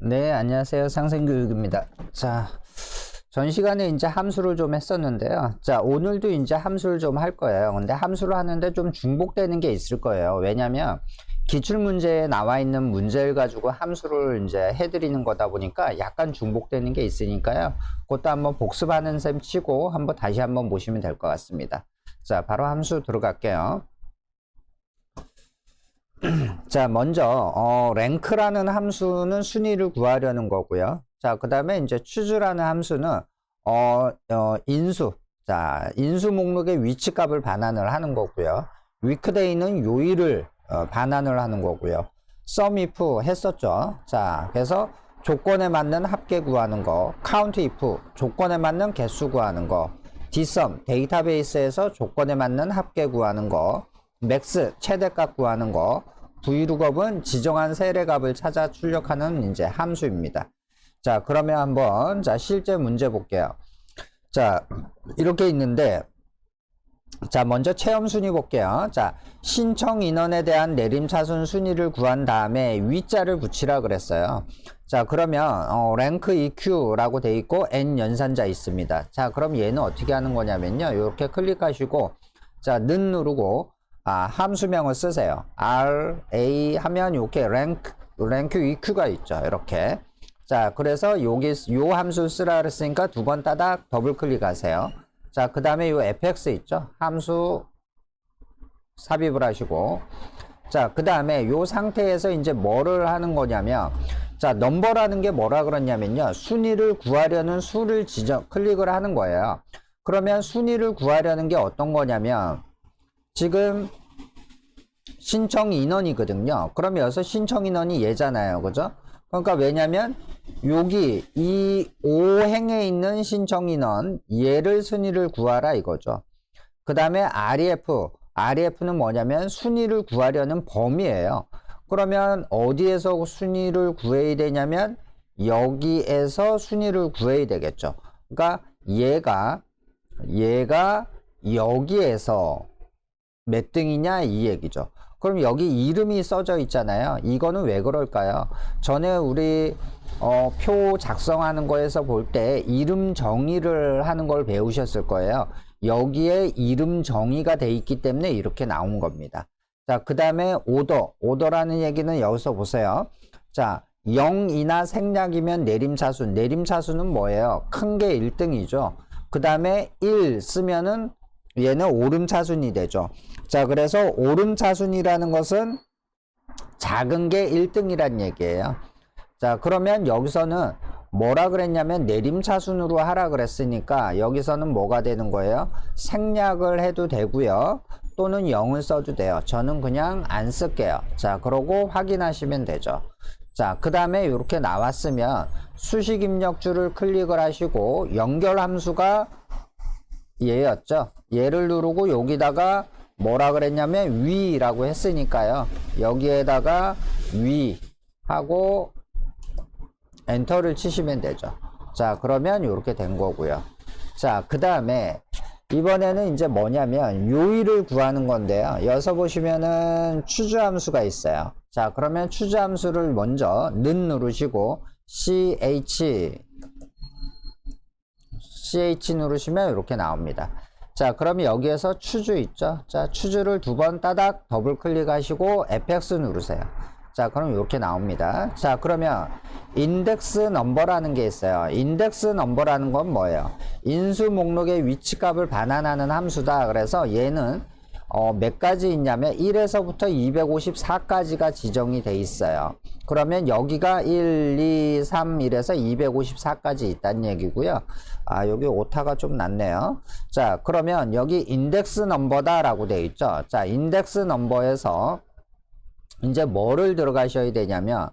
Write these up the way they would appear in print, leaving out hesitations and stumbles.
네, 안녕하세요. 상생교육입니다. 자, 전 시간에 이제 함수를 좀 했었는데요. 자, 오늘도 이제 함수를 좀 할 거예요. 근데 함수를 하는데 좀 중복되는 게 있을 거예요. 왜냐면 기출문제에 나와 있는 문제를 가지고 함수를 이제 해드리는 거다 보니까 약간 중복되는 게 있으니까요. 그것도 한번 복습하는 셈 치고 한번 다시 한번 보시면 될 것 같습니다. 자, 바로 함수 들어갈게요. 자, 먼저 랭크라는 함수는 순위를 구하려는 거고요. 자, 그 다음에 이제 choose라는 함수는 인수, 자, 인수 목록의 위치값을 반환을 하는 거고요. weekday는 요일을 반환을 하는 거고요. sumif 했었죠. 자, 그래서 조건에 맞는 합계 구하는 거, countif 조건에 맞는 개수 구하는 거, dsum 데이터베이스에서 조건에 맞는 합계 구하는 거, max 최대값 구하는 거, vlookup은 지정한 세례값을 찾아 출력하는 이제 함수입니다. 자, 그러면 한번 자 실제 문제 볼게요. 자, 이렇게 있는데, 자, 먼저 체험 순위 볼게요. 자, 신청 인원에 대한 내림차순 순위를 구한 다음에 위자를 붙이라 그랬어요. 자, 그러면 랭크 EQ라고 돼 있고 n 연산자 있습니다. 자, 그럼 얘는 어떻게 하는 거냐면요, 이렇게 클릭하시고 자, 는 누르고 함수명을 쓰세요. RA 하면 이렇게 랭크 EQ가 있죠. 이렇게. 자, 그래서 여기 요 함수 쓰라 그랬으니까 두 번 따닥 더블 클릭하세요. 자, 그 다음에 요 fx 있죠. 함수 삽입을 하시고. 자, 그 다음에 요 상태에서 이제 뭐를 하는 거냐면, 자, 넘버라는 게 뭐라 그러냐면요, 순위를 구하려는 수를 클릭을 하는 거예요. 그러면 순위를 구하려는 게 어떤 거냐면, 지금 신청 인원이거든요. 그럼 여기서 신청 인원이 얘잖아요. 그죠? 그러니까 왜냐면 여기 이 5행에 있는 신청 인원 얘를 순위를 구하라 이거죠. 그 다음에 REF는 뭐냐면 순위를 구하려는 범위예요. 그러면 어디에서 순위를 구해야 되냐면 여기에서 순위를 구해야 되겠죠. 그러니까 얘가 여기에서 몇 등이냐 이 얘기죠. 그럼 여기 이름이 써져 있잖아요. 이거는 왜 그럴까요? 전에 우리 표 작성하는 거에서 볼 때 이름 정의를 하는 걸 배우셨을 거예요. 여기에 이름 정의가 돼 있기 때문에 이렇게 나온 겁니다. 자, 그 다음에 오더라는 얘기는 여기서 보세요. 자, 0이나 생략이면 내림차수는 뭐예요? 큰 게 1등이죠. 그 다음에 1 쓰면은 얘는 오름차순이 되죠. 자, 그래서 오름차순이라는 것은 작은 게 1등이란 얘기예요. 자, 그러면 여기서는 뭐라 그랬냐면 내림차순으로 하라 그랬으니까 여기서는 뭐가 되는 거예요? 생략을 해도 되고요. 또는 0을 써도 돼요. 저는 그냥 안 쓸게요. 자, 그러고 확인하시면 되죠. 자, 그 다음에 이렇게 나왔으면 수식 입력줄을 클릭을 하시고 연결 함수가 얘였죠. 얘를 누르고 여기다가 뭐라 그랬냐면 위라고 했으니까요. 여기에다가 위 하고 엔터를 치시면 되죠. 자, 그러면 이렇게 된 거고요. 자, 그 다음에 이번에는 이제 뭐냐면 요일을 구하는 건데요. 여기서 보시면은 추주 함수가 있어요. 자, 그러면 추주 함수를 먼저 는 누르시고 CH 누르시면 이렇게 나옵니다. 자, 그러면 여기에서 추주 있죠. 자, 추주를 두 번 따닥 더블 클릭하시고 fx 누르세요. 자, 그럼 이렇게 나옵니다. 자, 그러면 인덱스 넘버라는 게 있어요. 인덱스 넘버라는 건 뭐예요? 인수 목록의 위치값을 반환하는 함수다. 그래서 얘는 몇 가지 있냐면 1에서부터 254까지가 지정이 돼 있어요. 그러면 여기가 1, 2, 3, 1에서 254까지 있다는 얘기고요. 여기 오타가 좀 났네요. 자, 그러면 여기 인덱스 넘버다 라고 돼 있죠. 자, 인덱스 넘버에서 이제 뭐를 들어가셔야 되냐면,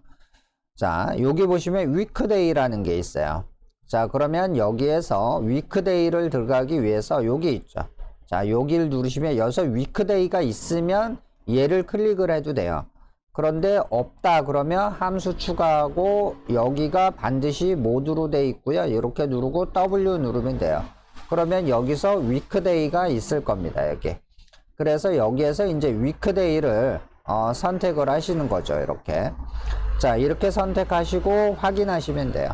자, 여기 보시면 weekday라는 게 있어요. 자, 그러면 여기에서 weekday를 들어가기 위해서 여기 있죠. 자, 여기를 누르시면 여기서 weekday가 있으면 얘를 클릭을 해도 돼요. 그런데 없다 그러면 함수 추가하고 여기가 반드시 모두로 돼 있고요. 이렇게 누르고 W 누르면 돼요. 그러면 여기서 weekday가 있을 겁니다. 여기. 그래서 여기에서 이제 weekday를 선택을 하시는 거죠. 이렇게. 자, 이렇게 선택하시고 확인하시면 돼요.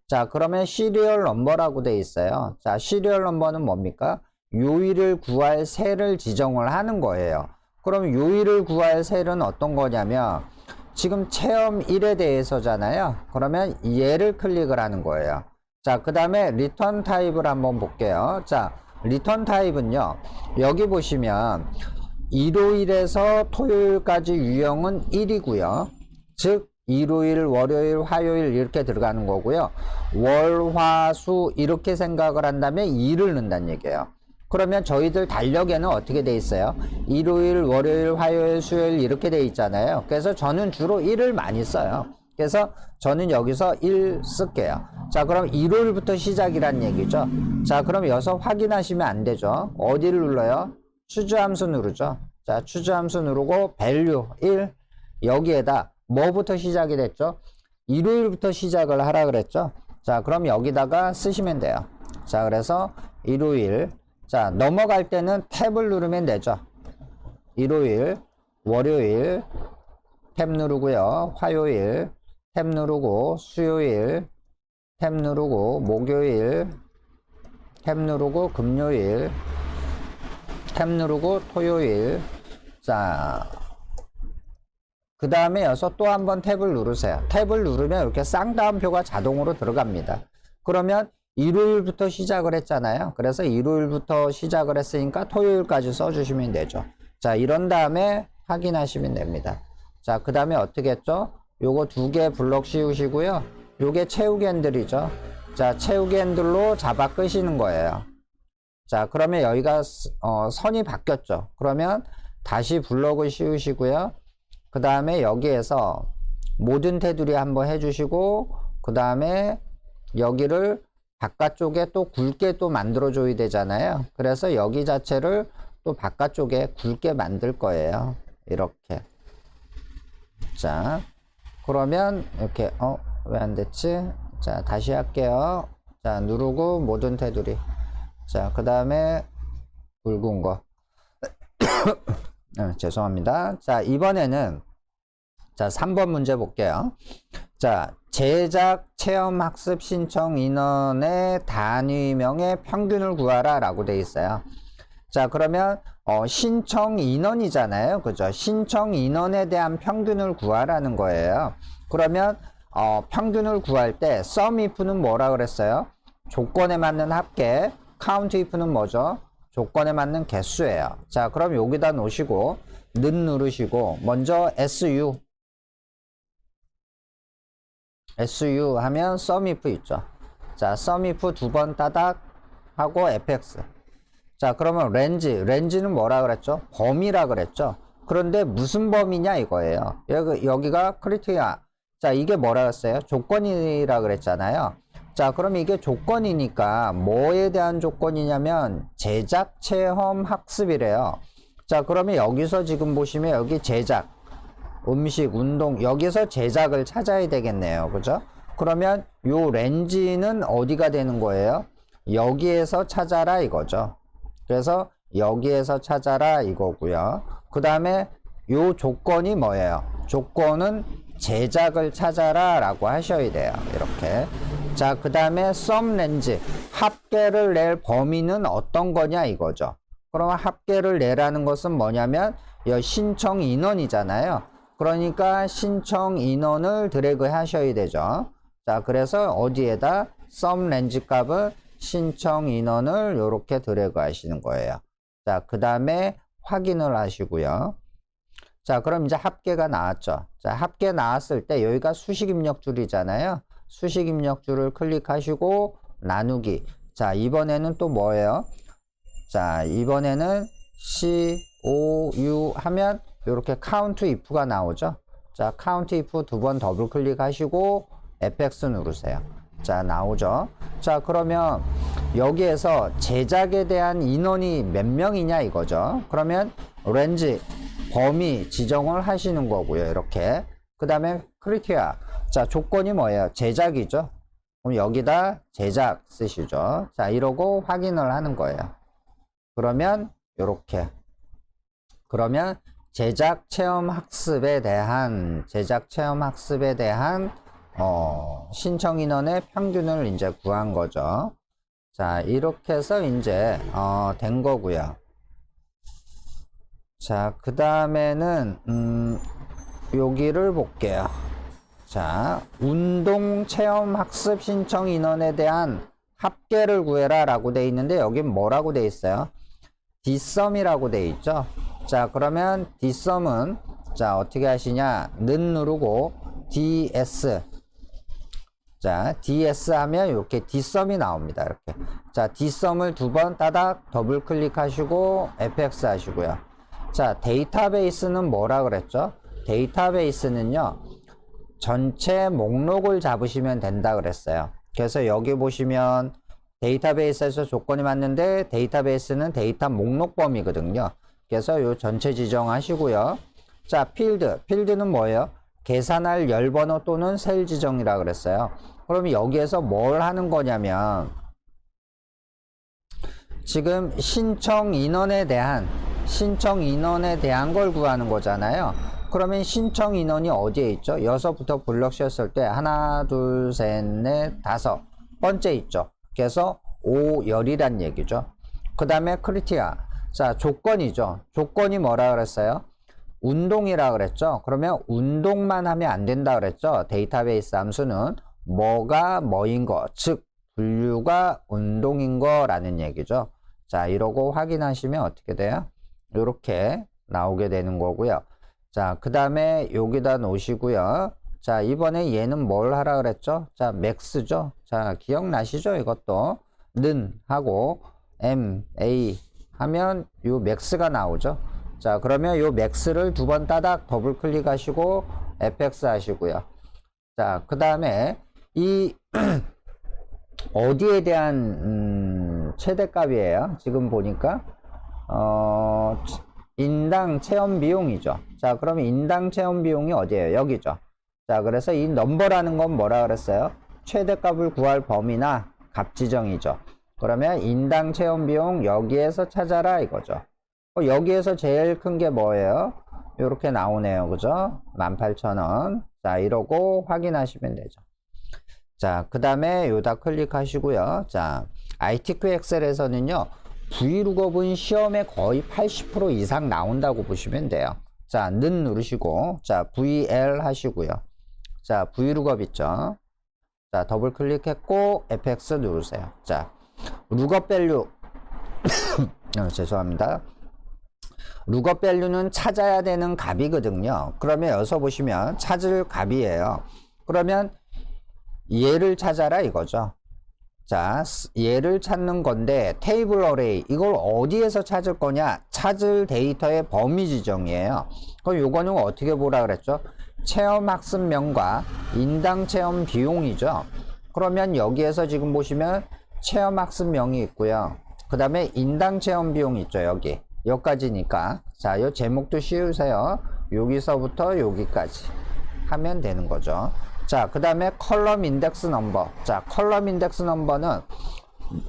자, 그러면 시리얼 넘버라고 돼 있어요. 자, 시리얼 넘버는 뭡니까? 요일을 구할 셀을 지정을 하는 거예요. 그럼 요일을 구할 셀은 어떤 거냐면 지금 체험 1에 대해서잖아요. 그러면 얘를 클릭을 하는 거예요. 자, 그 다음에 리턴 타입을 한번 볼게요. 자, 리턴 타입은요. 여기 보시면 일요일에서 토요일까지 유형은 1이고요. 즉 일요일, 월요일, 화요일 이렇게 들어가는 거고요. 월, 화, 수 이렇게 생각을 한다면 2를 넣는다는 얘기예요. 그러면 저희들 달력에는 어떻게 돼 있어요? 일요일, 월요일, 화요일, 수요일 이렇게 돼 있잖아요. 그래서 저는 주로 1을 많이 써요. 그래서 저는 여기서 1 쓸게요. 자, 그럼 일요일부터 시작이란 얘기죠. 자, 그럼 여기서 확인하시면 안 되죠. 어디를 눌러요? 추주 함수 누르죠. 자, 추주 함수 누르고 value 1 여기에다 뭐부터 시작이 됐죠? 일요일부터 시작을 하라 그랬죠? 자, 그럼 여기다가 쓰시면 돼요. 자, 그래서 일요일. 자, 넘어갈 때는 탭을 누르면 되죠. 일요일, 월요일, 탭 누르고요. 화요일, 탭 누르고, 수요일, 탭 누르고, 목요일, 탭 누르고, 금요일, 탭 누르고, 토요일. 자, 그 다음에 여기서 또 한번 탭을 누르세요. 탭을 누르면 이렇게 쌍따옴표가 자동으로 들어갑니다. 그러면 일요일부터 시작을 했잖아요. 그래서 일요일부터 시작을 했으니까 토요일까지 써주시면 되죠. 자, 이런 다음에 확인하시면 됩니다. 자, 그 다음에 어떻게 했죠? 요거 2개 블럭 씌우시고요. 요게 채우기 핸들이죠. 자, 채우기 핸들로 잡아 끄시는 거예요. 자, 그러면 여기가 선이 바뀌었죠. 그러면 다시 블럭을 씌우시고요. 그 다음에 여기에서 모든 테두리 한번 해주시고, 그 다음에 여기를 바깥쪽에 또 굵게 또 만들어줘야 되잖아요. 그래서 여기 자체를 또 바깥쪽에 굵게 만들 거예요. 이렇게. 자, 그러면 이렇게, 왜 안 됐지? 자, 다시 할게요. 자, 누르고 모든 테두리. 자, 그 다음에 굵은 거. 죄송합니다. 자, 이번에는 자, 3번 문제 볼게요. 자, 제작 체험 학습 신청 인원의 단위명의 평균을 구하라 라고 돼 있어요. 자, 그러면 신청 인원이잖아요. 그죠? 신청 인원에 대한 평균을 구하라는 거예요. 그러면 평균을 구할 때 sum if는 뭐라 그랬어요? 조건에 맞는 합계. count if는 뭐죠? 조건에 맞는 개수예요. 자, 그럼 여기다 놓으시고 는 누르시고 먼저 SU 하면 sum if 있죠. 자, sum if 2번 따닥 하고 fx. 자, 그러면 렌즈는 뭐라 그랬죠? 범위라 그랬죠. 그런데 무슨 범위냐 이거예요. 여기가 크리테리아. 자, 이게 뭐라 그랬어요? 조건이라 그랬잖아요. 자, 그럼 이게 조건이니까 뭐에 대한 조건이냐면 제작 체험 학습이래요. 자, 그러면 여기서 지금 보시면 여기 제작, 음식, 운동, 여기서 제작을 찾아야 되겠네요. 그죠? 그러면 요 렌즈는 어디가 되는 거예요? 여기에서 찾아라 이거죠. 그래서 여기에서 찾아라 이거고요. 그 다음에 요 조건이 뭐예요? 조건은 제작을 찾아라 라고 하셔야 돼요. 이렇게. 자, 그 다음에 sum range, 합계를 낼 범위는 어떤 거냐 이거죠. 그러면 합계를 내라는 것은 뭐냐면 신청 인원이잖아요. 그러니까 신청 인원을 드래그 하셔야 되죠. 자, 그래서 어디에다 sum range 값을 신청 인원을 이렇게 드래그 하시는 거예요. 자, 그 다음에 확인을 하시고요. 자, 그럼 이제 합계가 나왔죠. 자, 합계 나왔을 때 여기가 수식 입력줄이잖아요. 수식 입력줄을 클릭하시고 나누기. 자, 이번에는 또 뭐예요? 자, 이번에는 COU 하면 이렇게 count if가 나오죠. 자, count if 2번 더블 클릭하시고 fx 누르세요. 자, 나오죠. 자, 그러면 여기에서 제작에 대한 인원이 몇 명이냐 이거죠. 그러면 렌즈 범위 지정을 하시는 거고요. 이렇게. 그 다음에 크리테리아. 자, 조건이 뭐예요? 제작이죠. 그럼 여기다 제작 쓰시죠. 자, 이러고 확인을 하는 거예요. 그러면 요렇게. 그러면 제작 체험 학습에 대한 신청 인원의 평균을 이제 구한 거죠. 자, 이렇게 해서 이제 된 거고요. 자, 그 다음에는 여기를 볼게요. 자, 운동 체험 학습 신청 인원에 대한 합계를 구해라 라고 돼 있는데 여긴 뭐라고 돼 있어요? dsum이라고 돼 있죠. 자, 그러면 dsum은 자, 어떻게 하시냐? 는 누르고 ds. 자, ds 하면 이렇게 dsum이 나옵니다. 이렇게. 자, dsum을 두 번 따닥 더블 클릭하시고 fx 하시고요. 자, 데이터베이스는 뭐라 그랬죠? 데이터베이스는요, 전체 목록을 잡으시면 된다 그랬어요. 그래서 여기 보시면 데이터베이스에서 조건이 맞는데 데이터베이스는 데이터 목록 범위거든요. 그래서 요 전체 지정하시고요. 자, 필드는 뭐예요? 계산할 열번호 또는 셀 지정이라 그랬어요. 그럼 여기에서 뭘 하는 거냐면 지금 신청 인원에 대한 걸 구하는 거잖아요. 그러면 신청 인원이 어디에 있죠? 6부터 블럭 씌웠을 때 하나, 둘, 셋, 넷, 다섯 번째 있죠. 그래서 5열이란 얘기죠. 그 다음에 크리티아. 자, 조건이죠. 조건이 뭐라 그랬어요? 운동이라 그랬죠. 그러면 운동만 하면 안 된다 그랬죠. 데이터베이스 함수는 뭐가 뭐인 거, 즉 분류가 운동인 거라는 얘기죠. 자, 이러고 확인하시면 어떻게 돼요? 이렇게 나오게 되는 거고요. 자, 그 다음에 여기다 놓으시고요. 자, 이번에 얘는 뭘 하라 그랬죠? 자, 맥스죠. 자, 기억나시죠? 이것도 는 하고 a 하면 요 맥스가 나오죠. 자, 그러면 요 맥스를 두 번 따닥 더블 클릭하시고 fx 하시고요. 자, 그 다음에 이 어디에 대한 최대값이에요? 지금 보니까 인당 체험 비용이죠. 자, 그러면 인당 체험 비용이 어디예요? 여기죠. 자, 그래서 이 넘버라는 건 뭐라 그랬어요? 최대값을 구할 범위나 값 지정이죠. 그러면 인당 체험 비용 여기에서 찾아라 이거죠. 여기에서 제일 큰 게 뭐예요? 이렇게 나오네요. 그죠? 18,000원. 자, 이러고 확인하시면 되죠. 자, 그 다음에 요다 클릭하시고요. 자, ITQ 엑셀에서는요, V룩업은 시험에 거의 80% 이상 나온다고 보시면 돼요. 자, 는 누르시고, 자, VL 하시고요. 자, V룩업 있죠? 자, 더블 클릭했고, FX 누르세요. 자, 룩업 밸류. 죄송합니다. 룩업 밸류는 찾아야 되는 값이거든요. 그러면 여기서 보시면 찾을 값이에요. 그러면 얘를 찾아라 이거죠. 자, 얘를 찾는 건데 테이블 어레이 이걸 어디에서 찾을 거냐? 찾을 데이터의 범위 지정이에요. 그럼 요거는 어떻게 보라 그랬죠? 체험 학습명과 인당 체험 비용이죠. 그러면 여기에서 지금 보시면 체험 학습명이 있고요. 그 다음에 인당 체험 비용이 있죠. 여기까지니까. 자, 요 제목도 씌우세요. 여기서부터 여기까지 하면 되는 거죠. 자, 그 다음에 컬럼 인덱스 넘버. 자, 컬럼 인덱스 넘버는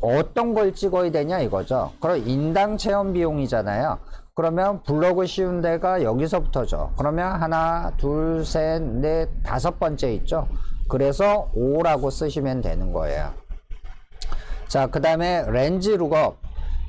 어떤 걸 찍어야 되냐 이거죠. 그럼 인당 체험 비용이잖아요. 그러면 블록을 씌운 데가 여기서부터죠. 그러면 하나, 둘, 셋, 넷, 다섯 번째 있죠. 그래서 5라고 쓰시면 되는 거예요. 자, 그 다음에 렌즈 룩업.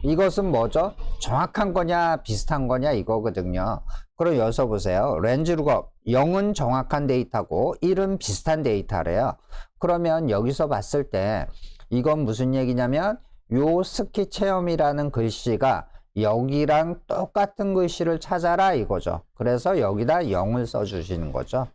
이것은 뭐죠? 정확한 거냐 비슷한 거냐 이거거든요. 그럼 여기서 보세요. 렌즈 룩업 0은 정확한 데이터고 1은 비슷한 데이터래요. 그러면 여기서 봤을 때 이건 무슨 얘기냐면 요 스키 체험이라는 글씨가 여기랑 똑같은 글씨를 찾아라 이거죠. 그래서 여기다 0을 써주시는 거죠.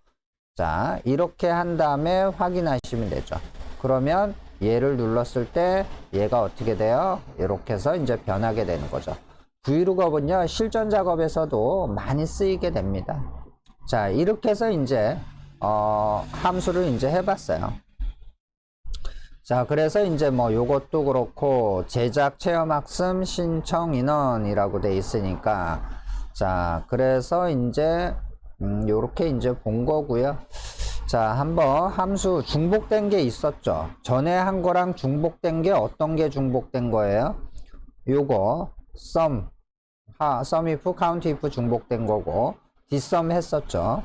자, 이렇게 한 다음에 확인하시면 되죠. 그러면 얘를 눌렀을 때 얘가 어떻게 돼요? 이렇게 해서 이제 변하게 되는 거죠. V룩업은요, 실전 작업에서도 많이 쓰이게 됩니다. 자, 이렇게 해서 이제, 함수를 이제 해봤어요. 자, 그래서 이제 뭐 요것도 그렇고, 제작 체험학습 신청 인원이라고 돼 있으니까, 자, 그래서 이제, 요렇게 이제 본 거고요. 자, 한번 함수 중복된 게 있었죠. 전에 한 거랑 중복된 게 어떤 게 중복된 거예요? 요거 sum sum if, count if 중복된 거고, dsum 했었죠.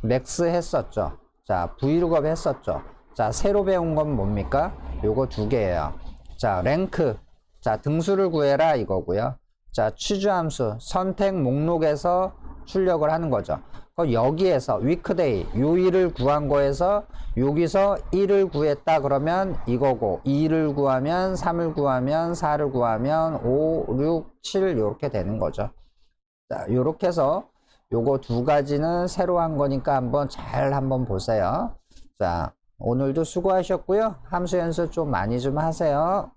max 했었죠. 자, vlookup 했었죠. 자, 새로 배운 건 뭡니까? 요거 두 개예요. 자, rank. 자, 등수를 구해라 이거고요. 자, choose 함수. 선택 목록에서 출력을 하는 거죠. 여기에서 weekday, 요일을 구한 거에서 여기서 1을 구했다 그러면 이거고, 2를 구하면 3을 구하면 4를 구하면 5, 6, 7 이렇게 되는 거죠. 자, 요렇게 해서 요거 두 가지는 새로 한 거니까 한번 보세요. 자, 오늘도 수고하셨고요. 함수 연습 좀 많이 좀 하세요.